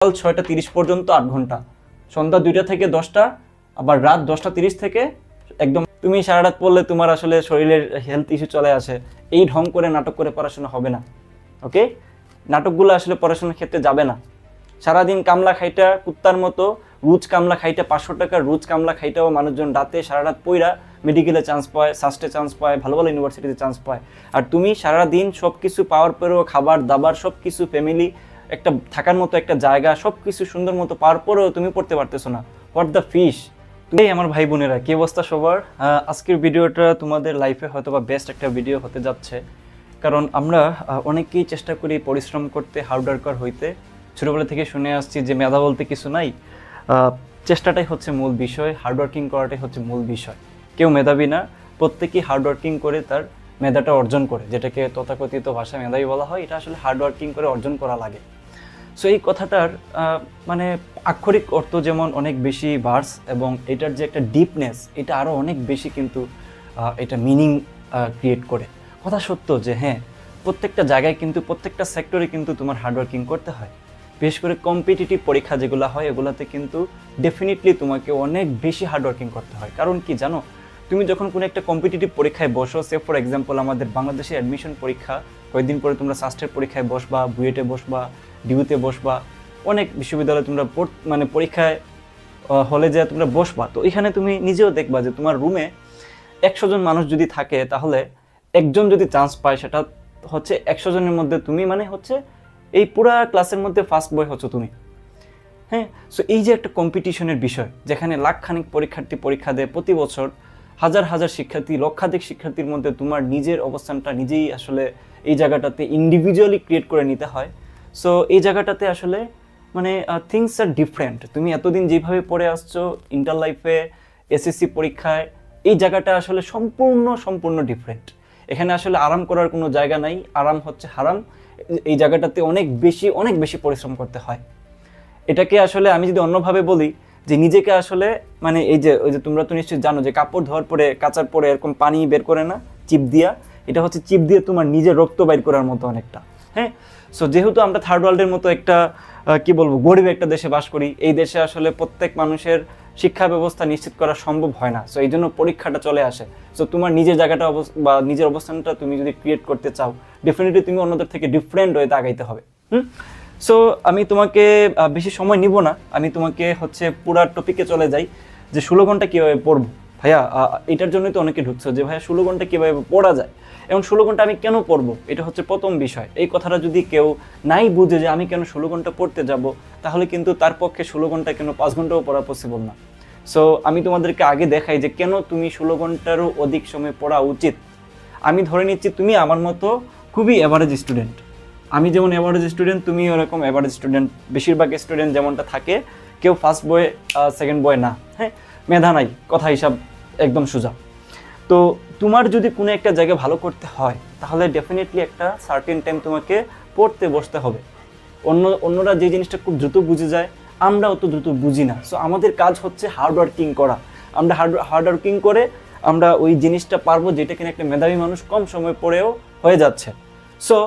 সকাল 6টা 30 পর্যন্ত 8 ঘন্টা, সন্ধ্যা 2টা থেকে 10টা, আবার রাত 10টা 30 থেকে একদম তুমি সারা রাত পড়লে তোমার আসলে শরীরের হেলথ ইস্যু চলে আসে। এই ঢং করে নাটক করে পড়াশোনা হবে না। ওকে, নাটকগুলো আসলে পড়াশোনার ক্ষেত্রে যাবে না। সারাদিন কামলা খাইটা কুত্তার মতো রুজ কামলা খাইটা 500 টাকার রুজ কামলা খাইটাও মানুষজন রাতে সারা রাত পইরা মেডিকেলে চান্স পায়, সাস্টে চান্স পায়, ভালো ভালো ইউনিভার্সিটিতে চান্স পায়। আর তুমি সারাদিন সব কিছু পাওয়ার পরেও, খাবার দাবার সব কিছু, ফ্যামিলি, একটা থাকার মতো একটা জায়গা, সব কিছু সুন্দর মতো পাওয়ার পরেও তুমি পড়তে পারতেছো না। What the fish. তুমি আমার ভাই বোনেরা, কি অবস্থা সবার? আজকের ভিডিওটা তোমাদের লাইফে হয়তো বা বেস্ট একটা ভিডিও হতে যাচ্ছে। কারণ আমরা অনেকেই চেষ্টা করি পরিশ্রম করতে, হার্ডওয়ার্কার হইতে। ছোটোবেলা থেকে শুনে আসছি যে মেধা বলতে কিছু নাই, চেষ্টাটাই হচ্ছে মূল বিষয়, হার্ডওয়ার্কিং করাটাই হচ্ছে মূল বিষয়। কেউ মেধাবী না, প্রত্যেকেই হার্ডওয়ার্কিং করে তার মেধাটা অর্জন করে, যেটাকে তথাকথিত ভাষায় মেধাবী বলা হয়। এটা আসলে হার্ডওয়ার্কিং করে অর্জন করা লাগে। সো এই কথাটার মানে আক্ষরিক অর্থ যেমন অনেক বেশি ভার্স, এবং এটার যে একটা ডিপনেস, এটা আরও অনেক বেশি কিন্তু এটা মিনিং ক্রিয়েট করে। কথা সত্য যে হ্যাঁ, প্রত্যেকটা জায়গায় কিন্তু, প্রত্যেকটা সেক্টরে কিন্তু তোমার হার্ডওয়ার্কিং করতে হয়। বিশেষ করে কম্পিটিটিভ পরীক্ষা যেগুলো হয়, এগুলোতে কিন্তু ডেফিনেটলি তোমাকে অনেক বেশি হার্ডওয়ার্কিং করতে হয়। কারণ কি জানো, তুমি যখন কোনো একটা কম্পিটিটিভ পরীক্ষায় বসো, সে ফর এক্সাম্পল আমাদের বাংলাদেশে অ্যাডমিশন পরীক্ষা, কয়েকদিন পরে তোমরা সাস্টের পরীক্ষায় বসবা, বুয়েটে বসবা, ডিউতে বসবা, অনেক বিশ্ববিদ্যালয়ে তোমরা মানে পরীক্ষায় হলে যে তোমরা বসবা। তো এখানে তুমি নিজেও দেখবা যে তোমার রুমে 100 জন মানুষ যদি থাকে, তাহলে একজন যদি চান্স পায়, সেটা হচ্ছে 100 জনের মধ্যে তুমি, মানে হচ্ছে এই পুরা ক্লাসের মধ্যে ফার্স্ট বয় হচ্ছে তুমি। হ্যাঁ, সো এই যে একটা কম্পিটিশনের বিষয়, যেখানে লাখখানিক পরীক্ষার্থী পরীক্ষা দেয় প্রতি বছর, হাজার হাজার শিক্ষার্থী, লক্ষাধিক শিক্ষার্থীর মধ্যে তোমার নিজের অবস্থানটা নিজেই আসলে এই জায়গাটাতে ইন্ডিভিজুয়ালি ক্রিয়েট করে নিতে হয়। সো এই জায়গাটাতে আসলে মানে থিংস আর ডিফারেন্ট। তুমি এতদিন যেভাবে পড়ে আসছো ইন্টার লাইফে, এসএসসি পরীক্ষায়, এই জায়গাটা আসলে সম্পূর্ণ ডিফারেন্ট। এখানে আসলে আরাম করার কোনো জায়গা নাই, আরাম হচ্ছে হারাম। এই জায়গাটাতে অনেক বেশি পরিশ্রম করতে হয়। এটাকে আসলে আমি যদি অন্যভাবে বলি, যে নিজেকে আসলে মানে ওই যে তোমরা তো নিশ্চয়ই জানো যে কাপড় ধোয়ার পরে, কাচার পরে এরকম পানি বের করে না চিপ দিয়া, এটা হচ্ছে চিপ দিয়ে তোমার নিজের রক্ত বাইর করার মতো অনেকটা। হ্যাঁ, সো যেহেতু আমরা থার্ড ওয়ার্ল্ডের মতো একটা কি বলবো, গরিব একটা দেশে বাস করি, এই দেশে আসলে প্রত্যেক মানুষের শিক্ষা ব্যবস্থা নিশ্চিত করা সম্ভব হয় না। সো এই জন্য পরীক্ষাটা চলে আসে। সো তোমার নিজের জায়গাটা বা নিজের অবস্থানটা তুমি যদি ক্রিয়েট করতে চাও, ডেফিনেটলি তুমি অন্যদের থেকে ডিফারেন্ট ওয়েতে আগাইতে হবে। সো আমি তোমাকে বেশি সময় নিব না, আমি তোমাকে হচ্ছে পুরা টপিকে চলে যাই যে 16 ঘন্টা কীভাবে পড়বো। ভাইয়া এটার জন্যই তো অনেকে ঢুকছো যে ভাইয়া 16 ঘন্টা কীভাবে পড়া যায়, এবং 16 ঘন্টা আমি কেন পড়বো, এটা হচ্ছে প্রথম বিষয়। এই কথাটা যদি কেউ নাই বুঝে যে আমি কেন 16 ঘন্টা পড়তে যাব, তাহলে কিন্তু তার পক্ষে 16 ঘন্টা কেন 5 ঘন্টাও পড়া পসিবল না। সো আমি তোমাদেরকে আগে দেখাই যে কেন তুমি 16 ঘন্টারও অধিক সময় পড়া উচিত। আমি ধরে নিচ্ছি তুমি আমার মতো খুবই অ্যাভারেজ স্টুডেন্ট। আমি যেমন অ্যাভারেজ স্টুডেন্ট, তুমি ওরকম অ্যাভারেজ স্টুডেন্ট। বেশিরভাগ স্টুডেন্ট যেমনটা থাকে, কেউ ফার্স্ট বয়ে সেকেন্ড বয়ে না। হ্যাঁ, মেধা নাই, কথা হিসাব একদম সোজা। তো তোমার যদি কোনো একটা জায়গায় ভালো করতে হয়, তাহলে ডেফিনেটলি একটা সার্টেন টাইম তোমাকে পড়তে বসতে হবে। অন্যরা যে জিনিসটা খুব দ্রুত বুঝে যায়, আমরা অত দ্রুত বুঝি না। সো আমাদের কাজ হচ্ছে হার্ডওয়ার্কিং করা। আমরা হার্ডওয়ার্কিং করে আমরা ওই জিনিসটা পারবো, যেটা কিনা একটা মেধাবী মানুষ কম সময় পড়েও হয়ে যাচ্ছে। সো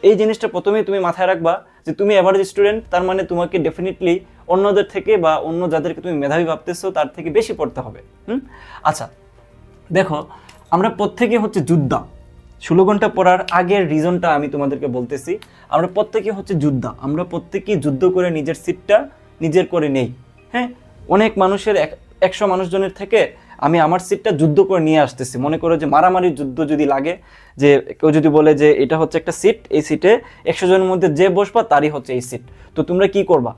এই জিনিসটা প্রথমেই তুমি মাথায় রাখবা যে তুমি অ্যাভারেজ স্টুডেন্ট, তার মানে তোমাকে ডেফিনেটলি অন্যদের থেকে বা অন্য যাদেরকে তুমি মেধাবী ভাবতেছো তার থেকে বেশি পড়তে হবে। আচ্ছা দেখো, আমরা প্রত্যেকে হচ্ছে যোদ্ধা। 16 ঘন্টা পড়ার আগের রিজনটা আমি তোমাদেরকে বলতেছি। আমরা প্রত্যেকে হচ্ছে যোদ্ধা, আমরা প্রত্যেকেই যুদ্ধ করে নিজের সিটটা নিজের করে নেই। হ্যাঁ, অনেক মানুষের 100 মানুষজনের থেকে আমি আমার সিটটা যুদ্ধ করে নিয়ে আসতেছি। মনে করো যে মারামারির যুদ্ধ যদি লাগে, যে কেউ যদি বলে যে এটা হচ্ছে একটা সিট, এই সিটে 100 জনের মধ্যে যে বসবা তারই হচ্ছে এই সিট, তো তোমরা কি করবা?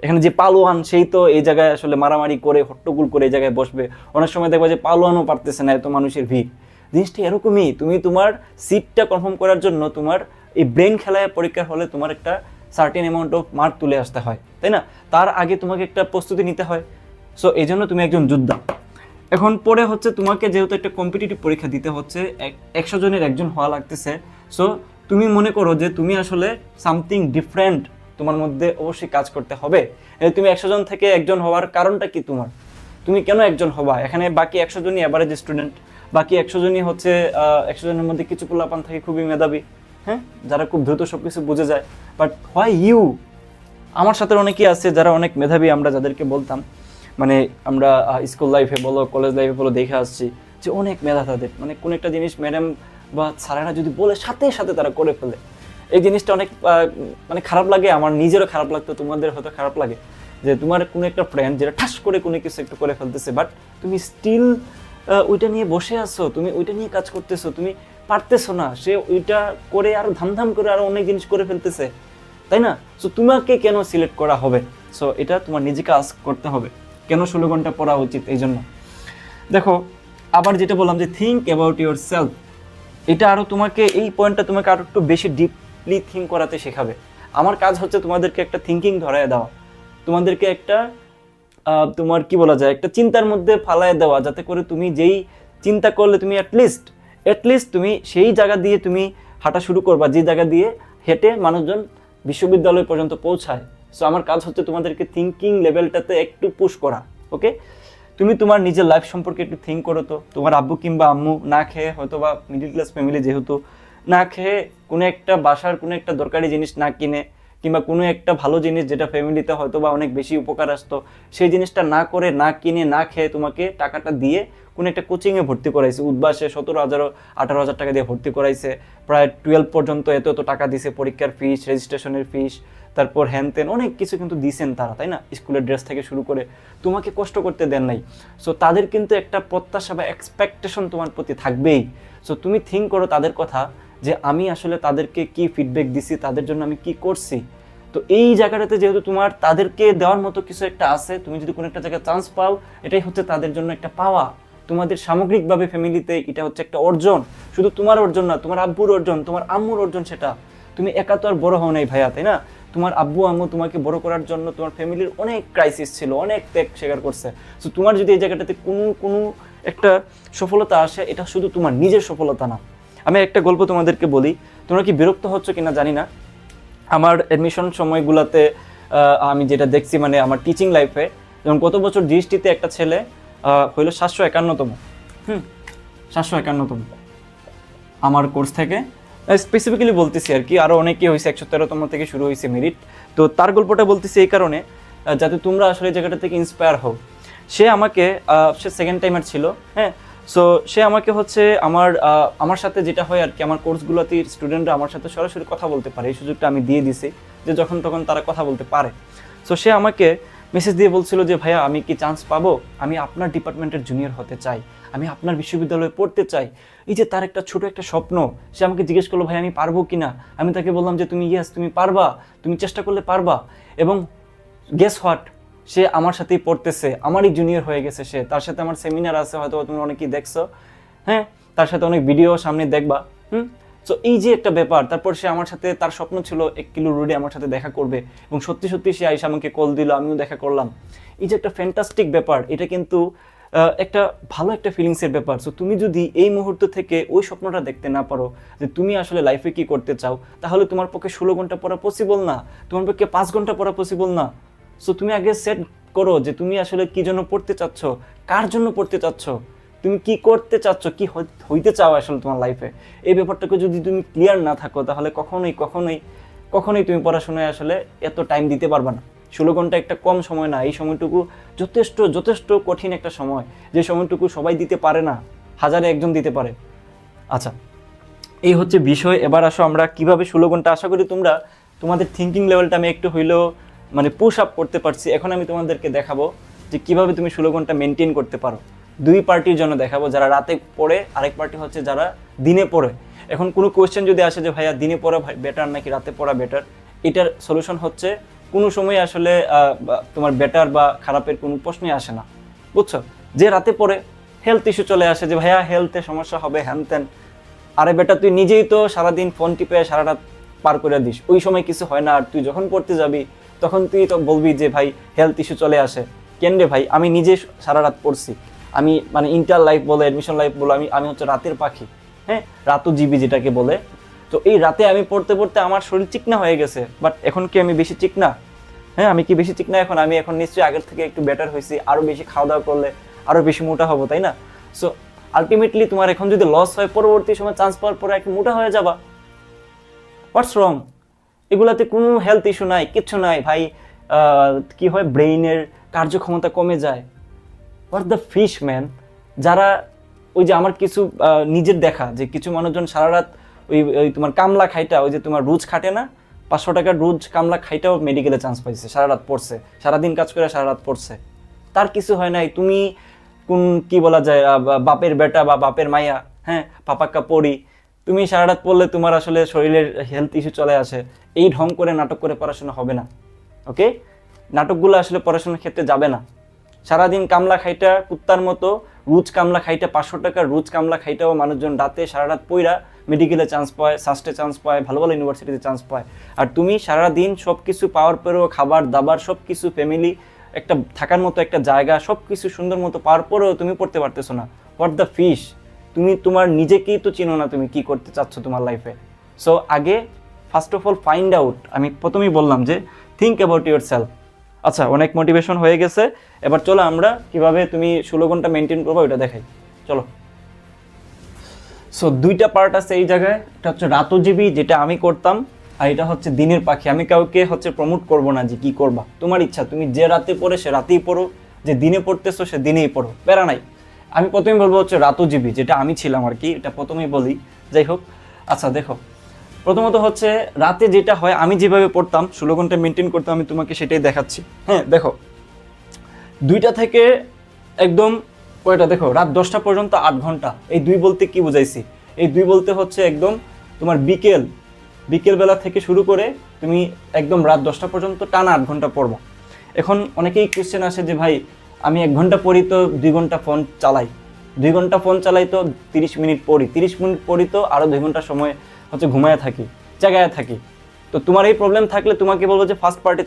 এখানে যে পালোয়ান, সেই তো এই জায়গায় আসলে মারামারি করে হট্টগোল করে এই জায়গায় বসবে। অনেক সময় দেখবা যে পালোয়ানও পারতেছে না, এত মানুষের ভিড়। জিনিসটা এরকমই, তুমি তোমার সিটটা কনফার্ম করার জন্য তোমার এই ব্রেন খেলায় পরীক্ষার হলে তোমার একটা সার্টেন অ্যামাউন্ট অফ মার্ক তুলে আসতে হয়, তাই না? তার আগে তোমাকে একটা প্রস্তুতি নিতে হয়। সো এই জন্য তুমি একজন যোদ্ধা। এখন পরে হচ্ছে তোমাকে যেহেতু একটা কম্পিটিটিভ পরীক্ষা দিতে হচ্ছে, 100 জনের একজন হওয়া লাগতেছে। সো তুমি মনে করো যে তুমি আসলে সামথিং ডিফারেন্ট তোমার মধ্যে অবশ্যই কাজ করতে হবে। তুমি 100 জন থেকে একজন হওয়ার কারণটা কি তোমার? তুমি কেন একজন হবা? এখানে বাকি 100 জনই অ্যাভারেজ স্টুডেন্ট, বাকি 100 জনই হচ্ছে 100 জনের মধ্যে কিছু পোলাপান থাকে খুবই মেধাবী, হ্যাঁ, যারা খুব দ্রুত সব কিছু বুঝে যায়। But why you? আমার সাথে অনেকেই আছে যারা অনেক মেধাবী, আমরা যাদেরকে বলতাম, মানে আমরা স্কুল লাইফে বলো কলেজ লাইফে বলো দেখে আসছি যে অনেক মেধা তাদের, মানে কোনো একটা জিনিস ম্যাডাম বা স্যারেরা যদি বলে সাথে সাথে তারা করে ফেলে। এই জিনিসটা অনেক মানে খারাপ লাগে, আমার নিজেরও খারাপ লাগতো, তোমাদের হয়তো খারাপ লাগে যে তোমার কোনো একটা ফ্রেন্ড যেটা ঠাস করে কোনো কিছু একটু করে ফেলতেছে, বাট তুমি স্টিল ওইটা নিয়ে বসে আছো, তুমি ওইটা নিয়ে কাজ করতেছো, তুমি পারতেছো না, সে ওইটা করে আরো ধামধাম করে আরো অনেক জিনিস করে ফেলতেছে, তাই না? সো তোমাকে কেন সিলেক্ট করা হবে? সো এটা তোমার নিজেকে আস্ক করতে হবে, কেন 16 ঘন্টা পড়া উচিত। এই জন্য দেখো, আবার যেটা বললাম যে থিঙ্ক অ্যাবাউট ইউর সেলফ, এটা আরো তোমাকে, এই পয়েন্টটা তোমাকে আরো একটু বেশি ডিপলি থিঙ্ক করাতে শেখাবে। আমার কাজ হচ্ছে তোমাদেরকে একটা থিঙ্কিং ধরায় দেওয়া, তোমাদেরকে একটা তোমার কি বলা যায়, একটা চিন্তার মধ্যে ফালায় দেওয়া, যাতে করে তুমি যেই চিন্তা করলে তুমি অ্যাটলিস্ট তুমি সেই জায়গা দিয়ে তুমি হাঁটা শুরু করবা, যে জায়গা দিয়ে হেঁটে মানুষজন বিশ্ববিদ্যালয় পর্যন্ত পৌঁছায়। সো আমার কাজ হচ্ছে তোমাদেরকে থিঙ্কিং লেভেলটাতে একটু পুশ করা। ওকে, তুমি তোমার নিজের লাইফ সম্পর্কে একটু থিঙ্ক করো তো। তোমার আব্বু কিংবা আম্মু না খেয়ে, হয়তো বা মিডল ক্লাস ফ্যামিলি যেহেতু, না খেয়ে কোনো একটা বাসার কোনো একটা দরকারি জিনিস না কিনে, কিংবা কোনো একটা ভালো জিনিস যেটা ফ্যামিলিতে হয়তো বা অনেক বেশি উপকার আসতো, সেই জিনিসটা না করে, না কিনে, না খেয়ে তোমাকে টাকাটা দিয়ে কোনো একটা কোচিংয়ে ভর্তি করাইছে, উদ্বাসে 17,000 18,000 টাকা দিয়ে ভর্তি করাইছে, প্রায় 12 পর্যন্ত এত টাকা দিছে, পরীক্ষার ফিস, রেজিস্ট্রেশনের ফিস, তারপর হ্যান তেন অনেক কিছু কিন্তু দিছেন তারা, তাই না? স্কুলের ড্রেস থেকে শুরু করে তোমাকে কষ্ট করতে দেন নাই। সো তাদের কিন্তু একটা প্রত্যাশা বা এক্সপেকটেশন তোমার প্রতি থাকবেই। সো তুমি থিঙ্ক করো তাদের কথা, যে আমি আসলে তাদেরকে কি ফিডব্যাক দিছি, তাদের জন্য আমি কি করছি। তো এই জায়গাটাতে যেহেতু তোমার তাদেরকে দেওয়ার মতো কিছু একটা আছে, তুমি যদি কোনো একটা জায়গায় চান্স পাও, এটাই হচ্ছে তাদের জন্য একটা পাওয়া। তোমাদের সামগ্রিকভাবে ফ্যামিলিতে এটা হচ্ছে একটা অর্জন, শুধু তোমার অর্জন না, তোমার আব্বুর অর্জন, তোমার আম্মুর অর্জন। সেটা তুমি একা তো আর বড় হও নাই ভাইয়া, তাই না? তোমার আব্বু আম্মু তোমাকে বড় করার জন্য তোমার ফ্যামিলির অনেক ক্রাইসিস ছিল, অনেক ত্যাগ স্বীকার করছে। সো তোমার যদি এই জায়গাটাতে কোনো একটা সফলতা আসে, এটা শুধু তোমার নিজের সফলতা না। আমি একটা গল্প তোমাদেরকে বলি, তোমরা কি বিরক্ত হচ্ছ কিনা জানি না। আমার অ্যাডমিশন সময়গুলোতে আমি যেটা দেখছি, মানে আমার টিচিং লাইফে, যেমন গত বছর জিএসটিতে একটা ছেলে হইলো 751তম, 751তম আমার কোর্স থেকে, স্পেসিফিক্যালি বলতেছি আর কি, আরও অনেকেই হয়েছে, 113তম থেকে শুরু হয়েছে মেরিট। তো তার গল্পটা বলতেছি এই কারণে, যাতে তোমরা আসলে এই জায়গাটা থেকে ইন্সপায়ার হও। সে আমাকে, সে সেকেন্ড টাইমার ছিল, হ্যাঁ। সো সে আমাকে হচ্ছে আমার সাথে যেটা হয় আর কি, আমার কোর্সগুলোতে স্টুডেন্টরা আমার সাথে সরাসরি কথা বলতে পারে, এই সুযোগটা আমি দিয়ে দিছি যে যখন তখন তারা কথা বলতে পারে। সো সে আমাকে মেসেজ দিয়ে বলছিল যে ভাইয়া, আমি কি চান্স পাবো? আমি আপনার ডিপার্টমেন্টের জুনিয়র হতে চাই, আমি আপনার বিশ্ববিদ্যালয়ে পড়তে চাই। এই যে তার একটা ছোট একটা স্বপ্ন, সে আমাকে জিজ্ঞেস করলো ভাই আমি পারবো কিনা। আমি তাকে বললাম যে তুমি ইয়েস, তুমি পারবা, তুমি চেষ্টা করলে পারবা। এবং গেস হোয়াট, সে আমার সাথেই পড়তেছে, আমারই জুনিয়র হয়ে গেছে সে। তার সাথে আমার সেমিনার আছে, হয়তো তুমি অনেকেই দেখছো, হ্যাঁ, তার সাথে অনেক ভিডিও সামনে দেখবা। সো এই যে একটা ব্যাপার, তারপর সে আমার সাথে, তার স্বপ্ন ছিল 1 কিলো রোডে আমার সাথে দেখা করবে, এবং সত্যি সত্যি সে আইসা আমাকে কল দিল, আমিও দেখা করলাম। এই যে একটা ফ্যান্টাস্টিক ব্যাপার, এটা কিন্তু একটা ভালো একটা ফিলিংসের ব্যাপার। সো তুমি যদি এই মুহূর্ত থেকে ওই স্বপ্নটা দেখতে না পারো যে তুমি আসলে লাইফে কি করতে চাও, তাহলে তোমার পক্ষে 16 ঘন্টা পড়া পসিবল না, তোমার পক্ষে 5 ঘন্টা পড়া পসিবল না। সো তুমি আগে সেট করো যে তুমি আসলে কি জন্য পড়তে চাচ্ছ, কার জন্য পড়তে চাচ্ছ, তুমি কি করতে চাচ্ছ, কি হইতে চাও আসলে তোমার লাইফে। এই ব্যাপারটাকে যদি তুমি ক্লিয়ার না থাকো, তাহলে কখনোই তুমি পড়াশোনায় আসলে এত টাইম দিতে পারবে না। 16 ঘন্টা একটা কম সময় না, এই সময়টুকু যথেষ্ট কঠিন একটা সময়, যে সময়টুকু সবাই দিতে পারে না, 1000-এ একজন দিতে পারে। আচ্ছা, এই হচ্ছে বিষয়। এবার আসো আমরা কিভাবে 16 ঘন্টা, আশা করি তোমাদের থিঙ্কিং লেভেলটা আমি একটু হইলেও মানে পুশ আপ করতে পারছি। এখন আমি তোমাদেরকে দেখাবো যে কিভাবে তুমি 16 ঘন্টা মেনটেন করতে পারো। 2 পার্টির জন্য দেখাবো, যারা রাতে পড়ে, আরেক পার্টি হচ্ছে যারা দিনে পড়ে। এখন কোনো কোয়েশ্চেন যদি আসে যে ভাইয়া দিনে পড়া বেটার নাকি রাতে পড়া বেটার, এটার সলিউশন হচ্ছে কোনো সময় আসলে তোমার বেটার বা খারাপের কোনো প্রশ্নই আসে না, বুঝছো? যে রাতে পড়ে হেলথ ইস্যু চলে আসে যে ভাইয়া হেলথে সমস্যা হবে, হ্যান তেন। আরে বেটা, তুই নিজেই তো সারাদিন ফোন টিপে সারা রাত পার করে দিস, ওই সময় কিছু হয় না। আর তুই যখন পড়তে যাবি তখন তুই তো বলবি যে ভাই হেলথ ইস্যু চলে আসে। কেন রে ভাই, আমি নিজে সারা রাত পড়ছি, আমি মানে ইন্টার লাইফ বলে, অ্যাডমিশন লাইফ বলে, আমি হচ্ছে রাতের পাখি, হ্যাঁ, রাতজীবী যেটাকে বলে। তো এই রাতে আমি পড়তে পড়তে আমার শরীর চিকনা হয়ে গেছে। বাট এখন কি আমি বেশি চিকনা? হ্যাঁ, আমি কি বেশি চিকনা এখন? আমি এখন নিশ্চয়ই আগের থেকে একটু বেটার হয়েছি, আরও বেশি খাওয়া দাওয়া করলে আরও বেশি মোটা হবো, তাই না? সো আলটিমেটলি তোমার এখন যদি লস হয়, পরবর্তী সময় চান্স পাওয়ার পরে একটু মোটা হয়ে যাবা। হোয়াটস রং? এগুলাতে কোনো হেলথ ইস্যু নাই, কিচ্ছু নাই ভাই। কি হয়, ব্রেইনের কার্যক্ষমতা কমে যায়। What the fish man. যারা ওই যে আমার কিছু নিজের দেখা যে কিছু মানুষজন সারা রাত ওই তোমার কামলা খাইটা, ওই যে তোমার রোজ খাটে না, 500 টাকার রোজ কামলা খাইটাও মেডিকেলে চান্স পাইছে, সারা রাত পড়ছে, সারাদিন কাজ করে সারা রাত পড়ছে, তার কিছু হয় নাই। তুমি কোন কি বলা যায়, বাপের বেটা বা বাপের মাইয়া, হ্যাঁ, পাপাক্কা পড়ি, তুমি সারা রাত পড়লে তোমার আসলে শরীরের হেলথ ইস্যু চলে আসে। এই ঢং করে নাটক করে পড়াশোনা হবে না, ওকে? নাটকগুলো আসলে পড়াশোনার ক্ষেত্রে যাবে না। সারাদিন কামলা খাইটা কুত্তার মতো রোজ কামলা খাইটা, 500 টাকার রোজ কামলা খাইটাও মানুষজন রাতে সারা রাত পইরা মেডিকেলে চান্স পায়, সাস্টে চান্স পায়, ভালো ভালো ইউনিভার্সিটিতে চান্স পায়। আর তুমি সারাদিন সব কিছু পাওয়ার পরেও, খাবার দাবার সব কিছু, ফ্যামিলি, একটা থাকার মতো একটা জায়গা, সব কিছু সুন্দর মতো পাওয়ার পরেও তুমি পড়তে পারতেছো না। What the fish. তুমি তোমার নিজেকেই তো চিনো না তুমি কি করতে চাচ্ছ তোমার লাইফে। সো আগে first of all find out. আমি প্রথমেই বললাম যে থিঙ্ক অ্যাবাউট ইউর সেলফ। আচ্ছা, অনেক মোটিভেশন হয়ে গেছে, এবার চলো আমরা কিভাবে তুমি 16 ঘন্টা মেনটেন করবো ওইটা দেখাই, চলো। সো দুইটা পার্ট আছে এই জায়গায়, এটা হচ্ছে রাতজীবী যেটা আমি করতাম, আর এটা হচ্ছে দিনের পাখি। আমি কাউকে হচ্ছে প্রমোট করবো না যে কি করবা, তোমার ইচ্ছা, তুমি যে রাতে পড়ে সে রাতেই পড়ো, যে দিনে পড়তেছো সে দিনেই পড়ো, প্যারা নাই। আমি প্রথমেই বলবো হচ্ছে রাতজীবী যেটা আমি ছিলাম আর কি, এটা প্রথমেই বলি, যাই হোক। আচ্ছা দেখো, প্রথমত হচ্ছে রাতে যেটা হয়, আমি যেভাবে পড়তাম 16 ঘন্টা মেনটেন করতাম, আমি তোমাকে সেটাই দেখাচ্ছি। হ্যাঁ দেখো, 2টা থেকে একদম কয়টা, দেখো রাত 10টা পর্যন্ত 8 ঘন্টা। এই 2 বলতে কি বুঝাইছি? এই 2 বলতে হচ্ছে একদম তোমার বিকেলবেলা থেকে শুরু করে তুমি একদম রাত 10টা পর্যন্ত টানা 8 ঘন্টা পড়বা। এখন অনেকেই কোয়েশ্চেন আসে যে ভাই আমি 1 ঘন্টা পড়ি তো 2 ঘন্টা ফোন চালাই, 2 ঘন্টা ফোন চালাই তো 30 মিনিট পড়ি, 30 মিনিট পড়ি তো আরও 2 ঘন্টা সময় হচ্ছে ঘুমায় থাকি, জায়গায় থাকি। তো তোমার এই প্রবলেম থাকলে তোমাকে বলবো যে ফার্স্ট পার্টে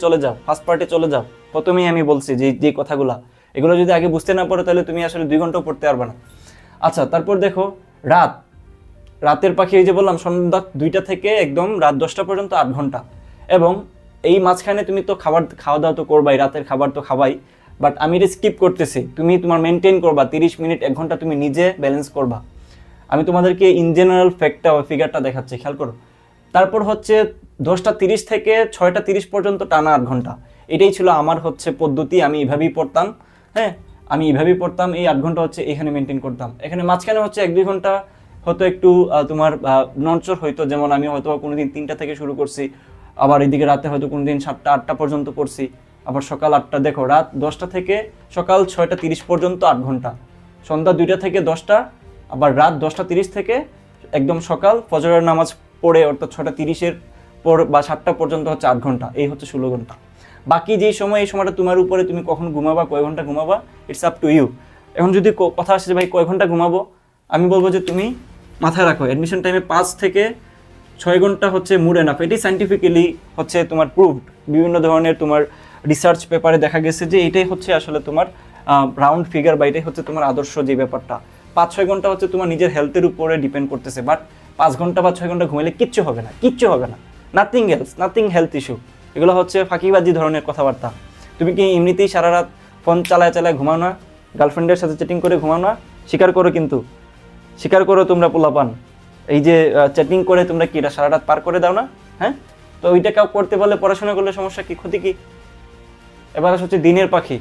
চলে যাও। প্রথমেই আমি বলছি যে কথাগুলা, এগুলো যদি আগে বুঝতে না পারো তাহলে তুমি আসলে 2 ঘন্টাও পড়তে পারবে না। আচ্ছা, তারপর দেখো রাতের পাখি, এই যে বললাম সন্ধ্যা 2টা থেকে একদম রাত 10টা পর্যন্ত 8 ঘন্টা। এবং এই মাঝখানে তুমি তো খাওয়া দাওয়া তো করবাই, রাতের খাবার তো খাবাই, বাট আমি এটা স্কিপ করতেছি। তুমি তোমার মেনটেন করবা 30 মিনিট 1 ঘন্টা, তুমি নিজে ব্যালেন্স করবা। আমি তোমাদেরকে ইন জেনারেল ফিগারটা দেখাচ্ছি, খেয়াল করো। তারপর হচ্ছে 10টা 30 থেকে 6টা 30 পর্যন্ত টানা 8 ঘন্টা। এটাই ছিল আমার হচ্ছে পদ্ধতি, আমি এইভাবেই পড়তাম। হ্যাঁ, আমি এইভাবেই পড়তাম, এই 8 ঘন্টা হচ্ছে এখানে মেনটেন করতাম। এখানে মাঝখানে হচ্ছে 1-2 ঘন্টা হয়তো একটু তোমার নড়চড় হইতো, যেমন আমি হয়তো কোনোদিন 3টা থেকে শুরু করছি, আবার এদিকে রাতে হয়তো কোনোদিন 7টা 8টা পর্যন্ত পড়ছি, আবার সকাল 8টা, দেখো রাত 10টা থেকে সকাল 6টা 30 পর্যন্ত 8 ঘন্টা, সন্ধ্যা 2টা থেকে 10টা, আবার রাত 10টা 30 থেকে একদম সকাল ফজরের নামাজ পড়ে অর্থাৎ 6টা 30-এর পর বা 7টা পর্যন্ত হচ্ছে 8 ঘন্টা। এই হচ্ছে 16 ঘন্টা। বাকি যেই সময়, এই সময়টা তোমার উপরে, তুমি কখন ঘুমাবা, কয় ঘন্টা ঘুমাবা, ইটস আপ টু ইউ। এখন যদি কথা আসে যে ভাই কয় ঘন্টা ঘুমাবো, আমি বলবো যে তুমি মাথায় রাখো অ্যাডমিশন টাইমে 5 থেকে 6 ঘন্টা হচ্ছে মুড এনাফ। এটি সাইন্টিফিক্যালি হচ্ছে তোমার প্রুভড, বিভিন্ন ধরনের তোমার রিসার্চ পেপারে দেখা গেছে যে এটাই হচ্ছে আসলে তোমার রাউন্ড ফিগার, বা এটাই হচ্ছে তোমার আদর্শ যে ব্যাপারটা। 5-6 ঘন্টা হচ্ছে তোমার নিজের হেলথের উপরে ডিপেন্ড করতেছে, বাট 5 ঘন্টা বা 6 ঘন্টা ঘুমাইলে কিচ্ছু হবে না, nothing else, nothing health issue. এগুলো হচ্ছে ফাঁকিবাজি ধরনের কথাবার্তা। তুমি কি এমনিতেই সারা রাত ফোন চালায় ঘুমাও না, গার্লফ্রেন্ডের সাথে চ্যাটিং করে ঘুমাও না? স্বীকার করো তোমরা পোলাপান, এই যে চ্যাটিং করে তোমরা কি এটা সারা রাত পার করে দাও না? হ্যাঁ, তো ওইটা কেউ করতে পারলে, পড়াশোনা করলে সমস্যা কি, ক্ষতি কি? এবার হচ্ছে দিনের পাখি।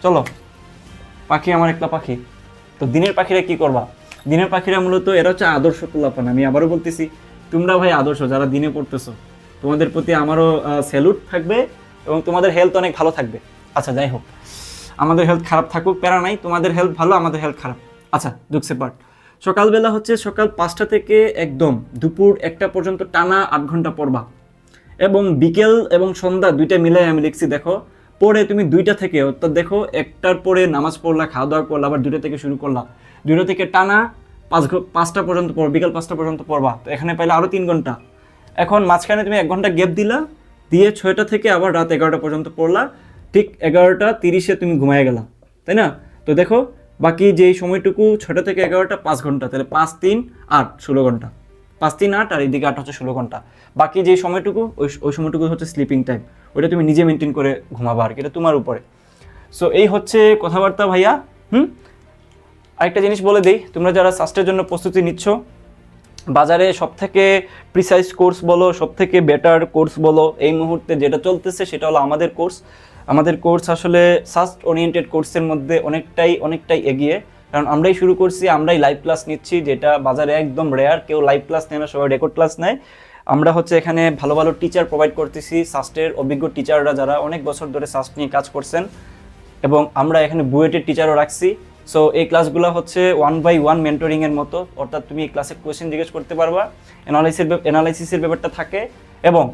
চলো, পাখি আমার একটা পাখি। তো দিনের পাখিরা কি করবা? দিনের পাখিরা মূলত এরা হচ্ছে আদর্শ পোলাপান। আমি আবারও বলতেছি, তোমরা ভাই আদর্শ, যারা দিনে পড়তেছো, তোমাদের প্রতি আমারও স্যালুট থাকবে, এবং তোমাদের হেলথ অনেক ভালো থাকবে। আচ্ছা যাই হোক, আমাদের হেলথ খারাপ থাকুক, প্যারা নাই, তোমাদের হেলথ ভালো, আমাদের হেলথ খারাপ। আচ্ছা, জোকসে পার্ট। সকালবেলা হচ্ছে সকাল 5টা থেকে একদম দুপুর 1টা পর্যন্ত টানা 8 ঘন্টা পড়বা, এবং বিকেল এবং সন্ধ্যা 2টা মিলাই আমি লিখছি, দেখো পরে তুমি 2টা থেকে, অর্থাৎ দেখো 1টার পরে নামাজ পড়লা, খাওয়া দাওয়া করলা, আবার 2টা থেকে শুরু করলা, 2টা থেকে টানা 5টা পর্যন্ত পড়বা, বিকেল 5টা পর্যন্ত পড়বা। তো এখানে পাইলে আরও 3 ঘন্টা। এখন মাঝখানে তুমি 1 ঘন্টা গ্যাপ দিলা, দিয়ে 6টা থেকে আবার রাত 11টা পর্যন্ত পড়লা, ঠিক 11টা 30-এ তুমি ঘুমায় গেলা, তাই না? তো দেখো বাকি যেই সময়টুকু 6টা থেকে 11টা 5 ঘন্টা, তাহলে 5-3-8 16 ঘন্টা, 5-3-8, আর এইদিকে 8 হচ্ছে 16 ঘন্টা। বাকি যেই সময়টুকু, ওই সময়টুকু হচ্ছে স্লিপিং টাইম, ওইটা তুমি নিজে মেনটেন করে ঘুমাবা আর কি, এটা তোমার উপরে। সো এই হচ্ছে কথাবার্তা ভাইয়া। আরেকটা জিনিস বলে দিই, তোমরা যারা সাস্টের জন্য প্রস্তুতি নিচ্ছ, বাজারে সবথেকে প্রিসাইজ কোর্স বলো, সবথেকে বেটার কোর্স বলো, এই মুহূর্তে যেটা চলতেছে সেটা হলো আমাদের কোর্স। আমাদের কোর্স আসলে সাস্ট ওরিয়েন্টেড কোর্সের মধ্যে অনেকটাই এগিয়ে, কারণ আমরাই শুরু করছি, আমরাই লাইভ ক্লাস নিচ্ছি, যেটা বাজারে একদম রেয়ার, কেউ লাইভ ক্লাস নেয় না, সবাই রেকর্ড ক্লাস নেয়। আমরা হচ্ছে এখানে ভালো ভালো টিচার প্রোভাইড করতেছি, সাস্টের অভিজ্ঞ টিচাররা যারা অনেক বছর ধরে সাস্ট নিয়ে কাজ করছেন, এবং আমরা এখানে বুয়েটের টিচারও রাখছি। সো এই ক্লাসগুলো হচ্ছে 1 by 1 মেন্টরিংয়ের মতো, অর্থাৎ তুমি এই ক্লাসে কোয়েশ্চেন জিজ্ঞেস করতে পারবা, অ্যানালাইসিসের ব্যাপারটা থাকে, এবং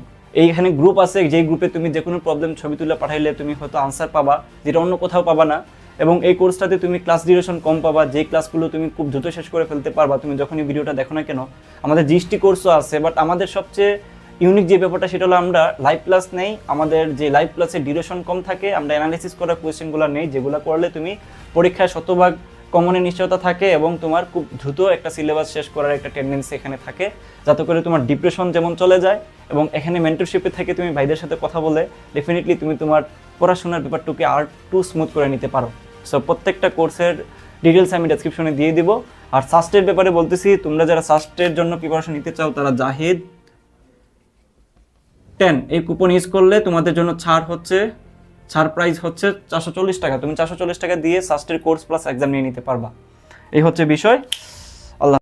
এইখানে গ্রুপ আছে, যেই গ্রুপে তুমি যে কোনো প্রবলেম ছবি তুলে পাঠাইলে তুমি হয়তো আনসার পাবা, যেটা অন্য কোথাও পাবা না। এবং এই কোর্সটাতে তুমি ক্লাস ডিউরেশন কম পাবা, যেই ক্লাসগুলো তুমি খুব দ্রুত শেষ করে ফেলতে পারবা তুমি যখনই ভিডিওটা দেখো না কেন। আমাদের জিএসটি কোর্সও আছে, বাট আমাদের সবচেয়ে ইউনিক যে ব্যাপারটা সেটা হলো আমরা লাইভ ক্লাস নেই। আমাদের যে লাইভ ক্লাসের ডিউরেশন কম থাকে, আমরা অ্যানালাইসিস করা কোয়েশ্চেনগুলো নেই, যেগুলো করলে তুমি পরীক্ষায় শতভাগ কমনের নিশ্চয়তা থাকে, এবং তোমার খুব দ্রুত একটা সিলেবাস শেষ করার একটা টেন্ডেন্সি এখানে থাকে, যাতে করে তোমার ডিপ্রেশন যেমন চলে যায়। এবং এখানে মেন্টরশিপে থেকে তুমি ভাইদের সাথে কথা বলে ডেফিনেটলি তুমি তোমার পড়াশোনার ব্যাপারটুকে আর টু স্মুথ করে নিতে পারো। সো প্রত্যেকটা কোর্সের ডিটেলস আমি ডেসক্রিপশনে দিয়ে দিব। আর সাস্টের ব্যাপারে বলতেছি, তোমরা যারা সাস্টের জন্য প্রিপারেশন নিতে চাও তারা জাহিদ 10 এই কুপন ইউজ করলে তোমাদের জন্য ছাড় প্রাইস হচ্ছে 440 টাকা। তুমি 440 টাকা দিয়ে সাস্টের কোর্স প্লাস এক্সাম নিয়ে নিতে পারবা। এই হচ্ছে বিষয়।